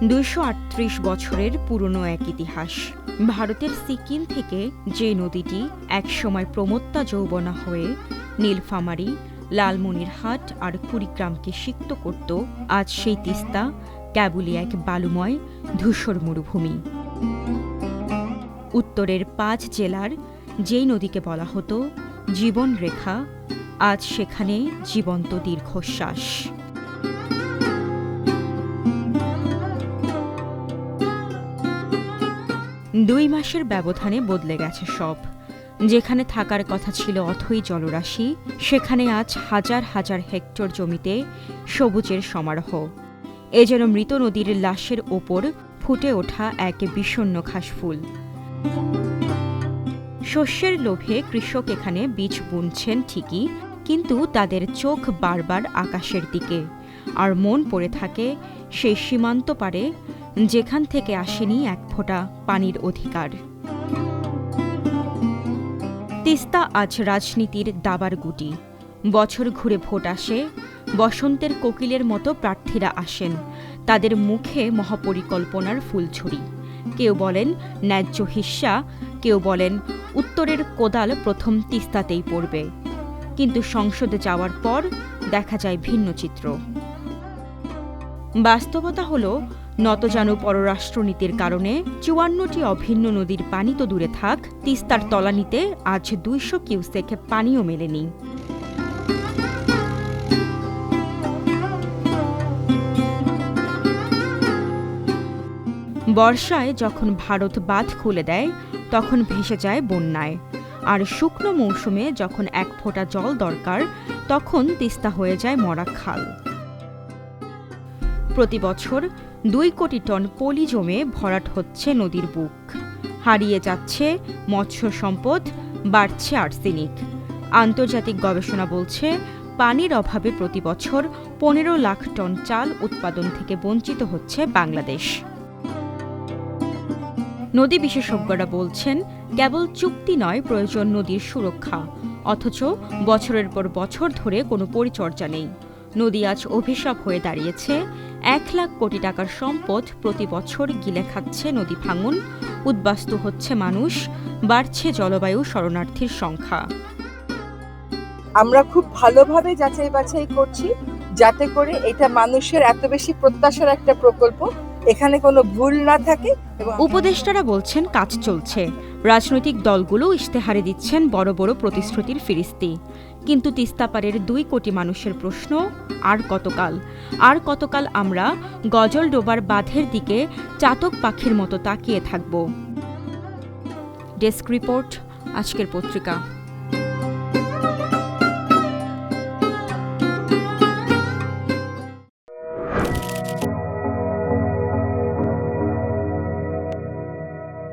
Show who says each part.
Speaker 1: 238 বছরের পুরনো এক ইতিহাস। ভারতের সিকিম থেকে যে নদীটি একসময় প্রমত্তা যৌবনা হয়ে নীলফামারী, লালমনিরহাট আর কুড়িগ্রামকে সিক্ত করত, আজ সেই তিস্তা কেবলই এক বালুময় ধূসর মরুভূমি। উত্তরের 5 জেলার যেই নদীকে বলা হতো জীবন রেখা, আজ সেখানে জীবন্ত দীর্ঘশ্বাস। দুই মাসের ব্যবধানে বদলে গেছে সব। যেখানে থাকার কথা ছিল অথই জলরাশি, সেখানে আজ হাজার হাজার হেক্টর জমিতে সবুজের সমারোহ। এ যেন মৃত নদীর লাশের ওপর ফুটে ওঠা এক বিষণ্ণ ঘাসফুল। শস্যের লোভে কৃষক এখানে বীজ বুনছেন ঠিকই, কিন্তু তাদের চোখ বারবার আকাশের দিকে, আর মন পড়ে থাকে সেই সীমান্ত পারে যেখান থেকে আসেনি এক ফোঁটা পানির অধিকার। তিস্তা আজ রাজনীতির দাবার গুটি। বছর ঘুরে ভোট আসে, বসন্তের কোকিলের মতো প্রার্থীরা আসেন, তাদের মুখে মহাপরিকল্পনার ফুলঝুরি। কেউ বলেন ন্যায্য হিস্যা, কেউ বলেন উত্তরের কোদাল প্রথম তিস্তাতেই পড়বে। কিন্তু সংসদে যাওয়ার পর দেখা যায় ভিন্ন চিত্র। বাস্তবতা হল, নতজানু পররাষ্ট্রনীতির কারণে 54টি অভিন্ন নদীর পানি তো দূরে থাক, তিস্তার তলানিতে আজ 200 কিউসেক পানিও মেলেনি। বর্ষায় যখন ভারত বাঁধ খুলে দেয়, তখন ভেসে যায় বন্যায়। আর শুকনো মৌসুমে যখন এক ফোঁটা জল দরকার, তখন তিস্তা হয়ে যায় মরা খাল। প্রতি বছর 2 কোটি টন পলি জমে ভরাট হচ্ছে নদীর বুক। হারিয়ে যাচ্ছে মৎস্য সম্পদ, বাড়ছে আর্সেনিক। আন্তর্জাতিক গবেষণা বলছে, পানির অভাবে প্রতি বছর 15 লাখ টন চাল উৎপাদন থেকে বঞ্চিত হচ্ছে বাংলাদেশ। নদী বিশেষজ্ঞরা বলছেন, কেবল চুক্তি নয়, প্রয়োজন নদীর সুরক্ষা। অথচ বছরের পর বছর ধরে কোনো পরিচর্যা নেই। নদী আজ অভিশাপ হয়ে দাঁড়িয়েছে। 1 লাখ কোটি টাকার সম্পদ প্রতি বছর গিলে খাচ্ছে নদী ভাঙন, উদ্বাস্তু হচ্ছে মানুষ, বাড়ছে জলবায়ু শরণার্থীর সংখ্যা।
Speaker 2: আমরা খুব ভালোভাবে যাচাই বাছাই করছি, যাতে করে এটা মানুষের এত বেশি প্রত্যাশার একটা প্রকল্প, এখানে কোনো ভুল না থাকে।
Speaker 1: উপদেষ্টারা বলছেন কাজ চলছে, রাজনৈতিক দলগুলো ইশতেহারে দিচ্ছেন বড় বড় প্রতিশ্রুতির ফিরিস্তি। কিন্তু তিস্তাপাড়ের 2 কোটি মানুষের প্রশ্ন, আর কতকাল আমরা গজলডোবার বাঁধের দিকে চাতক পাখির মতো তাকিয়ে থাকব? ডেস্ক রিপোর্ট, আজকের পত্রিকা।